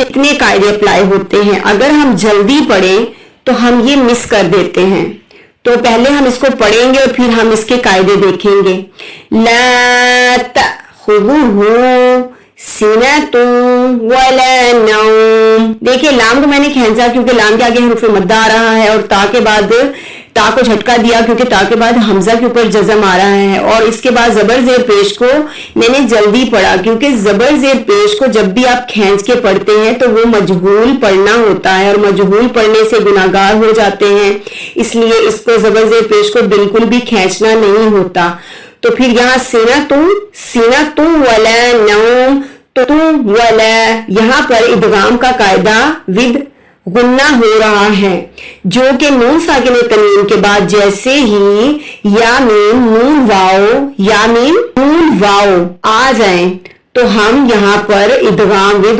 इतने कायदे अप्लाई होते हैं। अगर हम जल्दी पढ़ें तो हम ये मिस कर देते हैं। तो पहले हम इसको पढ़ेंगे और फिर हम इसके कायदे देखेंगे। ला तअखुज़ुहु सिनतुन वला नौम। देखिए लाम को मैंने खींचा क्योंकि लाम के आगे हुरूफ मद्द आ रहा है और ता के बाद ता को झटका दिया क्योंकि ता के बाद हमजा के ऊपर जज़म आ रहा है। और इसके बाद जबर जेर पेश को मैंने जल्दी पढ़ा क्योंकि जबर जेर पेश को जब भी आप खींच के पढ़ते हैं तो वो मजहूल पढ़ना होता है और मजहूल पढ़ने से गुनाहगार हो जाते हैं, इसलिए इसको जबर जेर पेश को बिल्कुल भी खींचना नहीं होता। तो फिर यहाँ सीना तुम वला नौम, तो तुम वला, यहाँ पर इदगाम का कायदा विद गुन्ना हो रहा है, जो कि नून साकिन तनवीन के बाद जैसे ही या मीम नून वाओ आ जाए तो हम यहाँ पर इदगाम विद